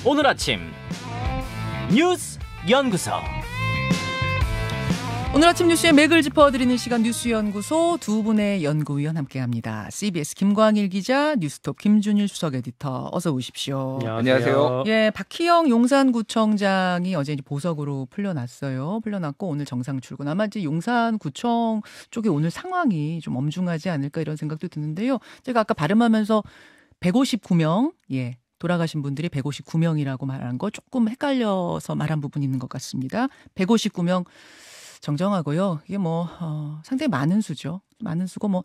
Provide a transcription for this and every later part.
오늘 아침 뉴스 연구소. 오늘 아침 뉴스의 맥을 짚어드리는 시간 뉴스연구소 두 분의 연구위원 함께합니다. CBS 김광일 기자, 뉴스톱 김준일 수석 에디터, 어서 오십시오. 안녕하세요. 예, 박희영 용산구청장이 어제 이제 보석으로 풀려났어요. 풀려났고 오늘 정상 출근. 아마 이제 용산구청 쪽에 오늘 상황이 좀 엄중하지 않을까 이런 생각도 드는데요. 제가 아까 발음하면서 159명, 돌아가신 분들이 159명이라고 말한 거 조금 헷갈려서 말한 부분이 있는 것 같습니다. 159명. 정정하고요. 이게 상당히 많은 수죠. 많은 수고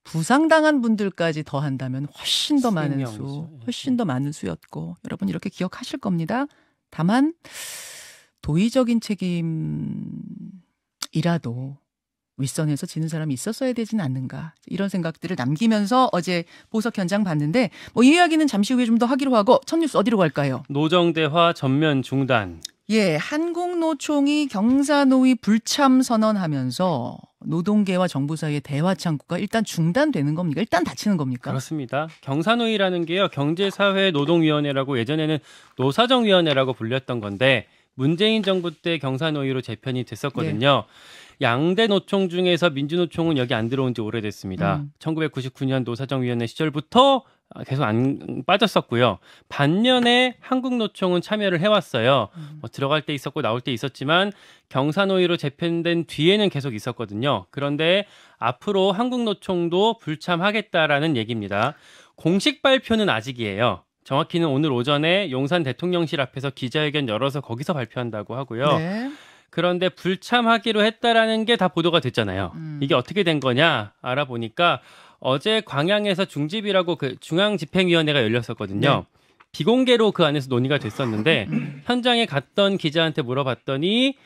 부상당한 분들까지 더한다면 훨씬 더 많은 수, 훨씬 더 많은 수였고 여러분 이렇게 기억하실 겁니다. 다만 도의적인 책임이라도 윗선에서 지는 사람이 있었어야 되진 않는가 이런 생각들을 남기면서 어제 보석 현장 봤는데 이 이야기는 잠시 후에 좀 더 하기로 하고 첫 뉴스 어디로 갈까요? 노정대화 전면 중단. 예, 한국노총이 경사노위 불참 선언하면서 노동계와 정부 사이의 대화 창구가 일단 중단되는 겁니까? 일단 닫히는 겁니까? 그렇습니다. 경사노위라는 게요. 경제사회노동위원회라고 예전에는 노사정위원회라고 불렸던 건데 문재인 정부 때 경사노위로 재편이 됐었거든요. 양대 노총 중에서 민주노총은 여기 안 들어온 지 오래됐습니다. 1999년 노사정위원회 시절부터 계속 안 빠졌었고요. 반면에 한국노총은 참여를 해왔어요. 들어갈 때 있었고 나올 때 있었지만 경사노위로 재편된 뒤에는 계속 있었거든요. 그런데 앞으로 한국노총도 불참하겠다라는 얘기입니다. 공식 발표는 아직이에요. 정확히는 오늘 오전에 용산 대통령실 앞에서 기자회견 열어서 거기서 발표한다고 하고요. 네. 그런데 불참하기로 했다라는 게 다 보도가 됐잖아요. 이게 어떻게 된 거냐 알아보니까 어제 광양에서 중집이라고 그 중앙집행위원회가 열렸었거든요. 네. 비공개로 그 안에서 논의가 됐었는데 현장에 갔던 기자한테 물어봤더니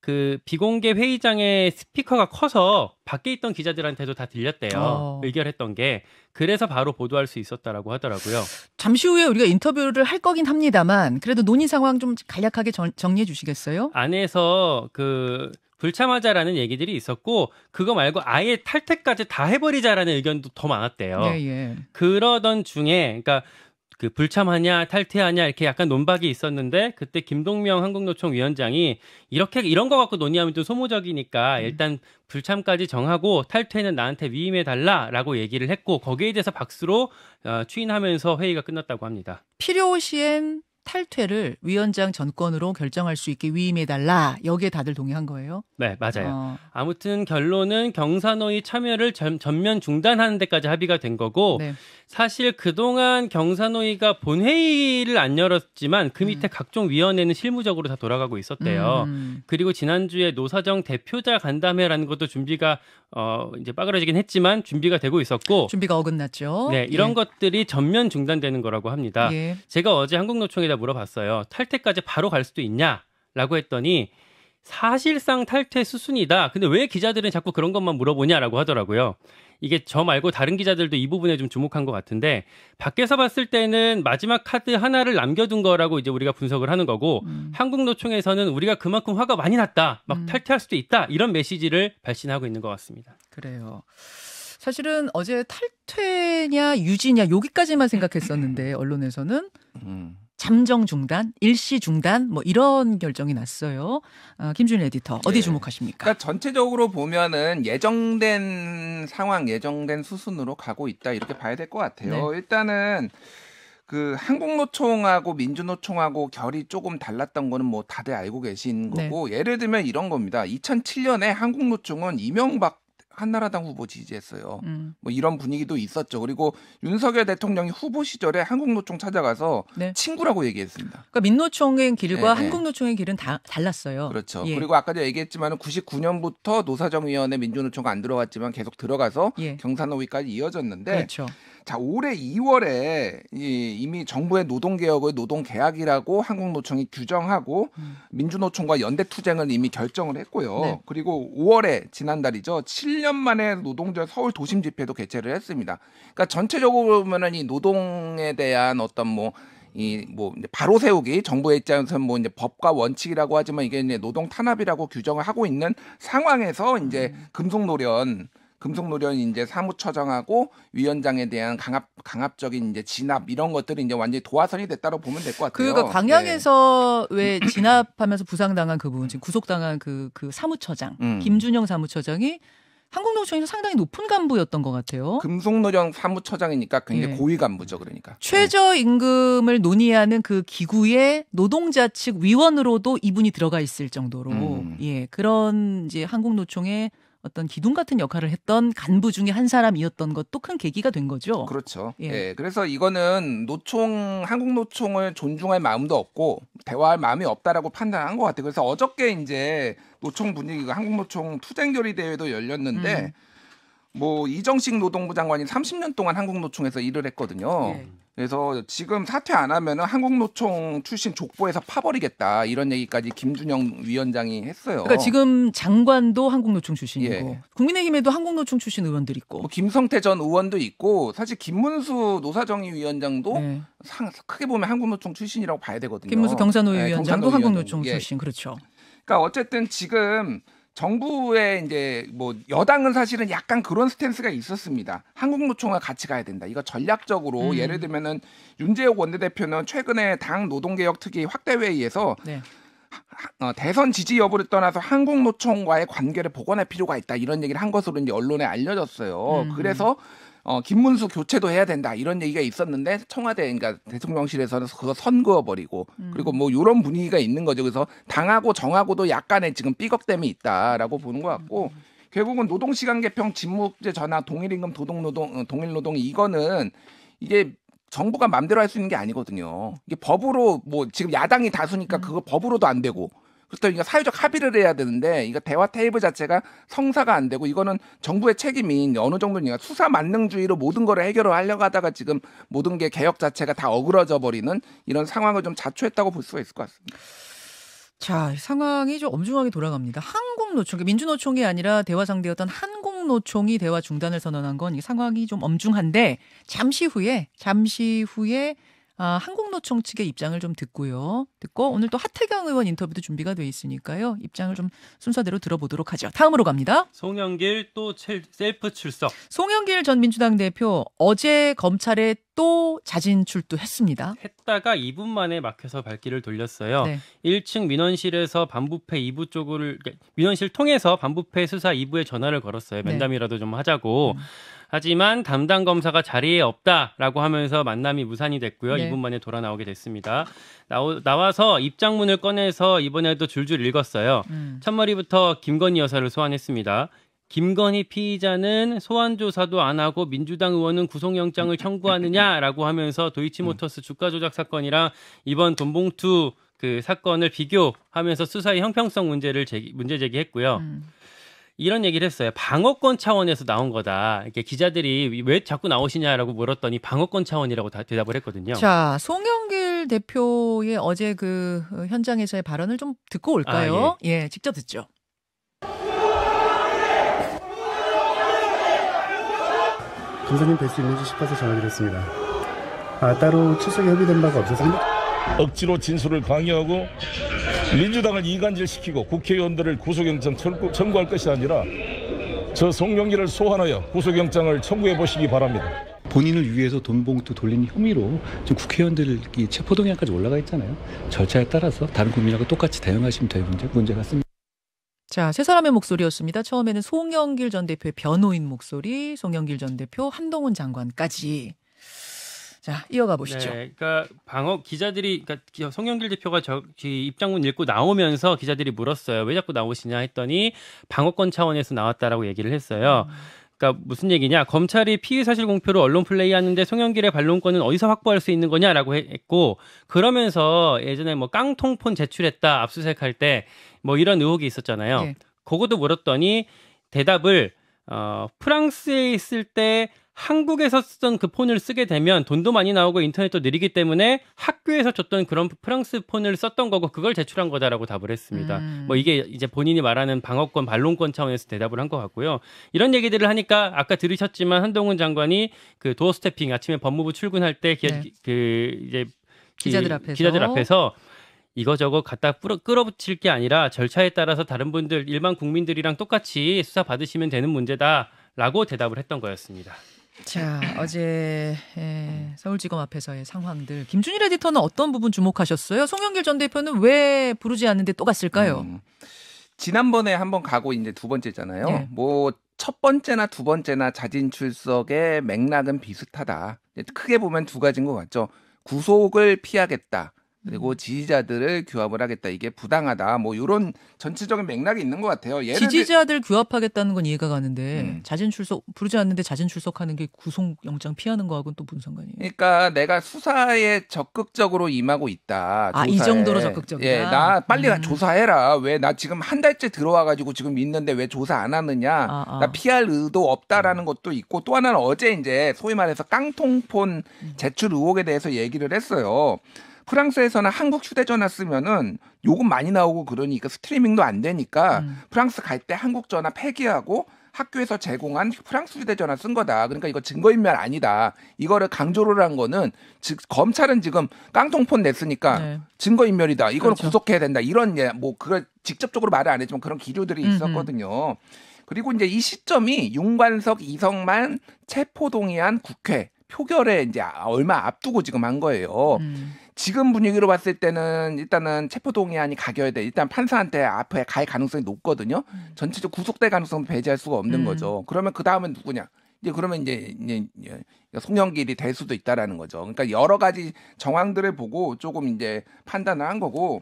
그 비공개 회의장의 스피커가 커서 밖에 있던 기자들한테도 다 들렸대요. 의결했던 게. 그래서 바로 보도할 수 있었다라고 하더라고요. 잠시 후에 우리가 인터뷰를 할 거긴 합니다만 그래도 논의 상황 좀 간략하게 정리해 주시겠어요? 안에서 불참하자라는 얘기들이 있었고 그거 말고 아예 탈퇴까지 다 해버리자라는 의견도 더 많았대요. 그러던 중에 그러니까 그 불참하냐 탈퇴하냐 이렇게 약간 논박이 있었는데 그때 김동명 한국노총 위원장이 이런 거 갖고 논의하면 좀 소모적이니까 일단 불참까지 정하고 탈퇴는 나한테 위임해달라라고 얘기를 했고 거기에 대해서 박수로 추인하면서 회의가 끝났다고 합니다. 필요시엔 탈퇴를 위원장 전권으로 결정할 수 있게 위임해달라. 여기에 다들 동의한 거예요? 네, 맞아요. 아무튼 결론은 경사노위 참여를 전면 중단하는 데까지 합의가 된 거고 사실 그동안 경사노위가 본회의를 안 열었지만 그 밑에 각종 위원회는 실무적으로 다 돌아가고 있었대요. 그리고 지난주에 노사정 대표자 간담회라는 것도 준비가 이제 빠그러지긴 했지만 준비가 되고 있었고 준비가 어긋났죠. 네, 이런 것들이 전면 중단되는 거라고 합니다. 제가 어제 한국노총에다 물어봤어요. 탈퇴까지 바로 갈 수도 있냐라고 했더니 사실상 탈퇴 수순이다. 근데 왜 기자들은 자꾸 그런 것만 물어보냐라고 하더라고요. 이게 저 말고 다른 기자들도 이 부분에 좀 주목한 것 같은데 밖에서 봤을 때는 마지막 카드 하나를 남겨둔 거라고 이제 우리가 분석을 하는 거고 한국노총에서는 우리가 그만큼 화가 많이 났다. 막 탈퇴할 수도 있다. 이런 메시지를 발신하고 있는 것 같습니다. 그래요. 사실은 어제 탈퇴냐 유지냐 여기까지만 생각했었는데 언론에서는 잠정 중단, 일시 중단 이런 결정이 났어요. 김준일 에디터 어디 주목하십니까? 그러니까 전체적으로 보면은 예정된 상황, 예정된 수순으로 가고 있다 이렇게 봐야 될 것 같아요. 일단은 그 한국노총하고 민주노총하고 결이 조금 달랐던 거는 다들 알고 계신 거고 예를 들면 이런 겁니다. 2007년에 한국노총은 이명박 한나라당 후보 지지했어요. 이런 분위기도 있었죠. 그리고 윤석열 대통령이 후보 시절에 한국노총 찾아가서 친구라고 얘기했습니다. 그러니까 민노총의 길과 한국노총의 길은 다 달랐어요. 그렇죠. 그리고 아까도 얘기했지만 99년부터 노사정위원회 민주노총 안 들어갔지만 계속 들어가서 경사노위까지 이어졌는데 그렇죠. 자, 올해 2월에 이미 정부의 노동개혁을 노동계약이라고 한국노총이 규정하고 민주노총과 연대투쟁을 이미 결정을 했고요. 그리고 5월에 지난달이죠. 7년 만에 노동절 서울 도심 집회도 개최를 했습니다. 그러니까 전체적으로 보면은 이 노동에 대한 어떤 바로 세우기 정부의 입장에서는 이제 법과 원칙이라고 하지만 이게 이제 노동 탄압이라고 규정을 하고 있는 상황에서 이제 금속노련 금속노련 이제 사무처장하고 위원장에 대한 강압적인 이제 진압 이런 것들이 이제 완전히 도화선이 됐다고 보면 될 것 같아요. 그러니까 광양에서 왜 진압하면서 부상당한 그분, 지금 구속당한 그 사무처장 김준영 사무처장이 한국노총에서 상당히 높은 간부였던 것 같아요. 금속노련 사무처장이니까 굉장히 고위 간부죠, 그러니까. 최저임금을 논의하는 그 기구의 노동자 측 위원으로도 이분이 들어가 있을 정도로 그런 이제 한국노총의 어떤 기둥 같은 역할을 했던 간부 중에 한 사람이었던 것도 큰 계기가 된 거죠. 그렇죠. 그래서 이거는 한국노총을 존중할 마음도 없고 대화할 마음이 없다라고 판단한 것 같아요. 그래서 어저께 이제 노총 분위기가 한국노총 투쟁결의 대회도 열렸는데 뭐 이정식 노동부 장관이 30년 동안 한국노총에서 일을 했거든요. 그래서 지금 사퇴 안 하면은 한국노총 출신 족보에서 파버리겠다 이런 얘기까지 김준영 위원장이 했어요. 그러니까 지금 장관도 한국노총 출신이고 국민의힘에도 한국노총 출신 의원들 있고 뭐 김성태 전 의원도 있고 사실 김문수 노사정의 위원장도 크게 보면 한국노총 출신이라고 봐야 되거든요. 김문수 경산노위 위원장도 한국노총 출신 그렇죠. 그러니까 어쨌든 지금 정부의 이제 뭐 여당은 사실은 약간 그런 스탠스가 있었습니다. 한국노총과 같이 가야 된다. 이거 전략적으로 예를 들면은 윤재옥 원내대표는 최근에 당 노동개혁 특위 확대회의에서 대선 지지 여부를 떠나서 한국노총과의 관계를 복원할 필요가 있다. 이런 얘기를 한 것으로 이제 언론에 알려졌어요. 그래서 김문수 교체도 해야 된다 이런 얘기가 있었는데 청와대 그러니까 대통령실에서는 그거 선그어버리고 그리고 뭐 이런 분위기가 있는 거죠. 그래서 당하고 정하고도 약간의 지금 삐걱됨이 있다라고 보는 것 같고 결국은 노동시간 개편 직무제 전환 동일임금 동일노동 이거는 이게 정부가 마음대로 할 수 있는 게 아니거든요. 이게 법으로 뭐 지금 야당이 다수니까 그거 법으로도 안 되고 그렇다면 사회적 합의를 해야 되는데 이거 대화 테이블 자체가 성사가 안 되고 이거는 정부의 책임이 어느 정도니까 수사 만능주의로 모든 거를 해결을 하려고 하다가 지금 모든 게 개혁 자체가 다 어그러져 버리는 이런 상황을 좀 자초했다고 볼 수가 있을 것 같습니다. 자, 상황이 좀 엄중하게 돌아갑니다. 한국노총, 민주노총이 아니라 대화 상대였던 한국노총이 대화 중단을 선언한 건 이 상황이 좀 엄중한데 잠시 후에 한국노총 측의 입장을 좀 듣고 오늘 또 하태경 의원 인터뷰도 준비가 돼 있으니까요. 입장을 좀 순서대로 들어보도록 하죠. 다음으로 갑니다. 송영길 또 셀프 출석. 송영길 전 민주당 대표 어제 검찰에 또 자진 출두했습니다. 했다가 2분 만에 막혀서 발길을 돌렸어요. 1층 민원실에서 반부패 2부 쪽을 민원실 통해서 반부패 수사 2부에 전화를 걸었어요. 면담이라도 좀 하자고. 하지만 담당 검사가 자리에 없다라고 하면서 만남이 무산이 됐고요. 2분 만에 돌아 나오게 됐습니다. 나와서 입장문을 꺼내서 이번에도 줄줄 읽었어요. 첫머리부터 김건희 여사를 소환했습니다. 김건희 피의자는 소환 조사도 안 하고 민주당 의원은 구속영장을 청구하느냐라고 하면서 도이치모터스 주가 조작 사건이랑 이번 돈봉투 그 사건을 비교하면서 수사의 형평성 문제 제기했고요. 이런 얘기를 했어요. 방어권 차원에서 나온 거다. 이렇게 기자들이 왜 자꾸 나오시냐라고 물었더니 방어권 차원이라고 대답을 했거든요. 자, 송영길 대표의 어제 그 현장에서의 발언을 좀 듣고 올까요? 직접 듣죠. 검사님 뵐 수 있는지 싶어서 전화드렸습니다. 따로 출석이 협의된 바가 없어서 억지로 진술을 강요하고 민주당을 이간질시키고 국회의원들을 구속영장 청구할 것이 아니라 저 송영길을 소환하여 구속영장을 청구해 보시기 바랍니다. 본인을 위해서 돈봉투 돌린 혐의로 지금 국회의원들 체포동의안까지 올라가 있잖아요. 절차에 따라서 다른 국민하고 똑같이 대응하시면 될 문제 같습니다. 자, 세 사람의 목소리였습니다. 처음에는 송영길 전 대표의 변호인 목소리, 송영길 전 대표, 한동훈 장관까지. 자, 이어가 보시죠. 그러니까 기자들이 송영길 대표가 입장문 읽고 나오면서 기자들이 물었어요. 왜 자꾸 나오시냐 했더니 방어권 차원에서 나왔다라고 얘기를 했어요. 그러니까 무슨 얘기냐? 검찰이 피의 사실 공표로 언론 플레이하는데 송영길의 반론권은 어디서 확보할 수 있는 거냐라고 했고 그러면서 예전에 뭐 깡통폰 제출했다 압수수색할 때 뭐 이런 의혹이 있었잖아요. 그것도 물었더니 대답을 프랑스에 있을 때 한국에서 쓰던 그 폰을 쓰게 되면 돈도 많이 나오고 인터넷도 느리기 때문에 학교에서 줬던 그런 프랑스 폰을 썼던 거고 그걸 제출한 거다라고 답을 했습니다. 뭐 이게 이제 본인이 말하는 방어권, 반론권 차원에서 대답을 한 것 같고요. 이런 얘기들을 하니까 아까 들으셨지만 한동훈 장관이 그 도어 스태핑 아침에 법무부 출근할 때 기자들 앞에서 이거저거 갖다 끌어붙일 게 아니라 절차에 따라서 다른 분들 일반 국민들이랑 똑같이 수사 받으시면 되는 문제다. 라고 대답을 했던 거였습니다. 자, 어제 서울지검 앞에서의 상황들. 김준일 에디터는 어떤 부분 주목하셨어요? 송영길 전 대표는 왜 부르지 않는데 또 갔을까요? 지난번에 한번 가고 이제 두 번째잖아요. 네. 뭐 첫 번째나 두 번째나 자진 출석의 맥락은 비슷하다. 크게 보면 두 가지인 것 같죠. 구속을 피하겠다. 그리고 지지자들을 규합을 하겠다. 이게 부당하다. 뭐 이런 전체적인 맥락이 있는 것 같아요. 지지자들 규합하겠다는 건 이해가 가는데 자진 출석 부르지 않는데 자진 출석하는 게 구속영장 피하는 거하고는 또 무슨 상관이에요? 그러니까 내가 수사에 적극적으로 임하고 있다. 아, 이 정도로 적극적이다? 예, 나 빨리 조사해라. 왜 나 지금 한 달째 들어와가지고 지금 있는데 왜 조사 안 하느냐. 나 피할 의도 없다라는 것도 있고 또 하나는 어제 이제 소위 말해서 깡통폰 제출 의혹에 대해서 얘기를 했어요. 프랑스에서는 한국 휴대전화 쓰면은 요금 많이 나오고 그러니까 스트리밍도 안 되니까 프랑스 갈 때 한국 전화 폐기하고 학교에서 제공한 프랑스 휴대전화 쓴 거다. 그러니까 이거 증거인멸 아니다. 이거를 강조를 한 거는 즉 검찰은 지금 깡통폰 냈으니까 증거인멸이다. 이걸 그렇죠. 구속해야 된다. 이런 뭐 그걸 직접적으로 말을 안 했지만 그런 기류들이 있었거든요. 그리고 이제 이 시점이 윤관석, 이성만 체포동의안 국회 표결에 이제 얼마 앞두고 지금 한 거예요. 지금 분위기로 봤을 때는 일단은 체포동의안이 가겨야 돼. 일단 판사한테 앞에 갈 가능성이 높거든요. 전체적 구속될 가능성은 배제할 수가 없는 거죠. 그러면 그 다음은 누구냐? 이제 그러면 이제 송영길이 될 수도 있다라는 거죠. 그러니까 여러 가지 정황들을 보고 조금 이제 판단을 한 거고.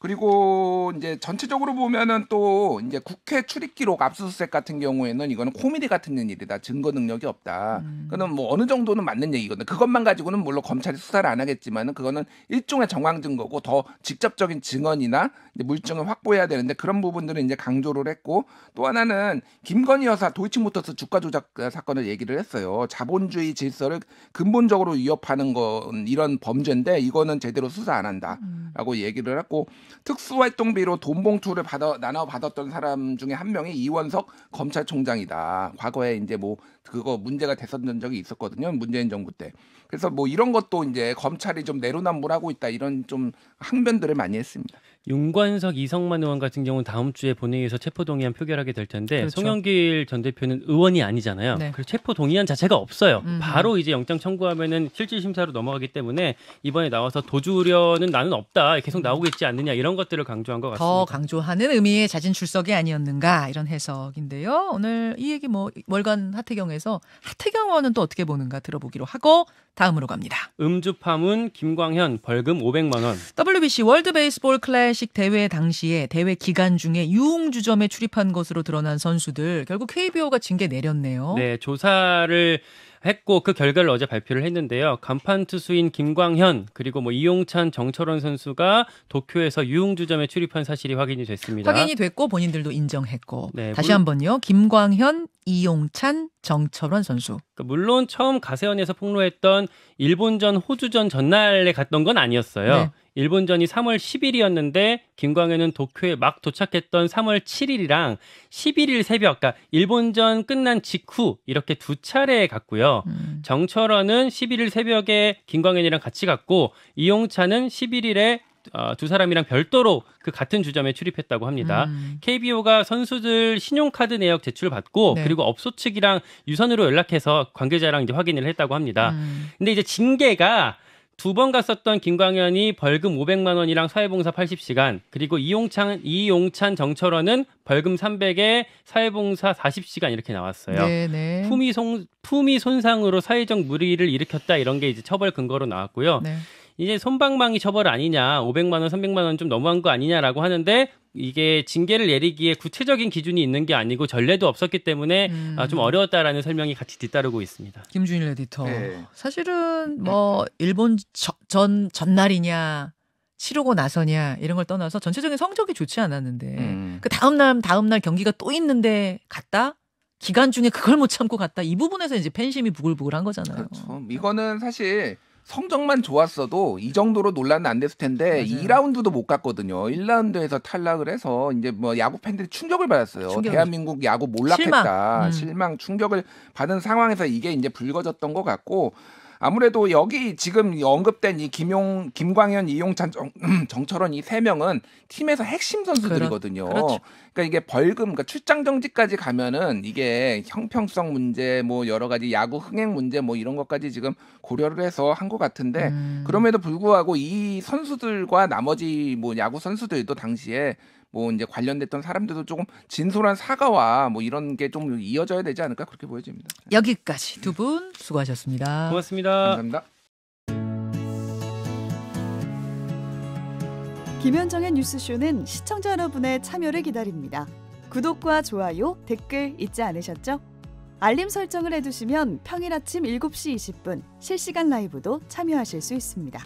그리고 이제 전체적으로 보면은 또 이제 국회 출입기록 압수수색 같은 경우에는 이거는 코미디 같은 일이다. 증거 능력이 없다. 그거는 뭐 어느 정도는 맞는 얘기거든요. 그것만 가지고는 물론 검찰이 수사를 안 하겠지만은 그거는 일종의 정황 증거고 더 직접적인 증언이나 이제 물증을 확보해야 되는데 그런 부분들은 이제 강조를 했고 또 하나는 김건희 여사 도이치모터스 주가 조작 사건을 얘기를 했어요. 자본주의 질서를 근본적으로 위협하는 건 이런 범죄인데 이거는 제대로 수사 안 한다라고 얘기를 했고 특수활동비로 돈 봉투를 나눠 받았던 사람 중에 한 명이 이원석 검찰총장이다. 과거에 이제 뭐 그거 문제가 됐었던 적이 있었거든요. 문재인 정부 때. 그래서 뭐 이런 것도 이제 검찰이 좀 내로남불하고 있다. 이런 좀 항변들을 많이 했습니다. 윤관석, 이성만 의원 같은 경우는 다음 주에 본회의에서 체포동의안 표결하게 될 텐데 그렇죠. 송영길 전 대표는 의원이 아니잖아요. 네. 그래서 체포동의안 자체가 없어요. 바로 이제 영장 청구하면은 실질심사로 넘어가기 때문에 이번에 나와서 도주 우려는 나는 없다. 계속 나오고 있지 않느냐 이런 것들을 강조한 것 같습니다. 더 강조하는 의미의 자진 출석이 아니었는가 이런 해석인데요. 오늘 이 얘기 뭐 월간 하태경에서 하태경 의원은 또 어떻게 보는가 들어보기로 하고 다음으로 갑니다. 음주 파문 김광현 벌금 500만 원. WBC 월드 베이스볼 클래식 대회 당시에 대회 기간 중에 유흥주점에 출입한 것으로 드러난 선수들 결국 KBO가 징계 내렸네요. 네, 조사를 했고 그 결과를 어제 발표를 했는데요. 간판 투수인 김광현 그리고 뭐 이용찬, 정철원 선수가 도쿄에서 유흥주점에 출입한 사실이 확인이 됐습니다. 확인이 됐고 본인들도 인정했고 네, 다시 한번요. 김광현, 이용찬, 정철원 선수. 물론 처음 가세현에서 폭로했던 일본전, 호주전 전날에 갔던 건 아니었어요. 네. 일본전이 3월 10일이었는데 김광현은 도쿄에 막 도착했던 3월 7일이랑 11일 새벽, 그러니까 일본전 끝난 직후 이렇게 두 차례 갔고요. 정철원은 11일 새벽에 김광현이랑 같이 갔고 이용찬은 11일에 두 사람이랑 별도로 그 같은 주점에 출입했다고 합니다. KBO가 선수들 신용카드 내역 제출받고 네. 그리고 업소 측이랑 유선으로 연락해서 관계자랑 이제 확인을 했다고 합니다. 근데 이제 징계가 두 번 갔었던 김광현이 벌금 500만 원이랑 사회봉사 80시간, 그리고 이용찬, 정철원은 벌금 300에 사회봉사 40시간 이렇게 나왔어요. 네네. 품위 손상으로 사회적 물의를 일으켰다 이런 게 이제 처벌 근거로 나왔고요. 네. 이제 솜방망이 처벌 아니냐, 500만 원, 300만 원 좀 너무한 거 아니냐라고 하는데 이게 징계를 내리기에 구체적인 기준이 있는 게 아니고 전례도 없었기 때문에 좀 어려웠다라는 설명이 같이 뒤따르고 있습니다. 김준일 에디터. 네. 사실은 뭐 일본 전날이냐 치르고 나서냐 이런 걸 떠나서 전체적인 성적이 좋지 않았는데 그 다음 날 경기가 또 있는데 갔다? 기간 중에 그걸 못 참고 갔다. 이 부분에서 이제 팬심이 부글부글한 거잖아요. 그렇죠. 이거는 사실 성적만 좋았어도 이 정도로 논란은 안 됐을 텐데 2라운드도 못 갔거든요. 1라운드에서 탈락을 해서 이제 뭐 야구 팬들이 충격을 받았어요. 대한민국 야구 몰락했다. 실망, 충격을 받은 상황에서 이게 이제 불거졌던 것 같고 아무래도 여기 지금 언급된 이 김광현, 이용찬, 정철원 이 3명은 팀에서 핵심 선수들이거든요. 그렇죠. 그러니까 이게 벌금, 그러니까 출장 정지까지 가면은 이게 형평성 문제, 뭐 여러 가지 야구 흥행 문제, 뭐 이런 것까지 지금 고려를 해서 한 것 같은데 그럼에도 불구하고 이 선수들과 나머지 뭐 야구 선수들도 당시에 뭐 이제 관련됐던 사람들도 조금 진솔한 사과와 뭐 이런 게 좀 이어져야 되지 않을까 그렇게 보여집니다. 여기까지 두 분 수고하셨습니다. 고맙습니다. 감사합니다. 김현정의 뉴스쇼는 시청자 여러분의 참여를 기다립니다. 구독과 좋아요, 댓글 잊지 않으셨죠? 알림 설정을 해두시면 평일 아침 7시 20분 실시간 라이브도 참여하실 수 있습니다.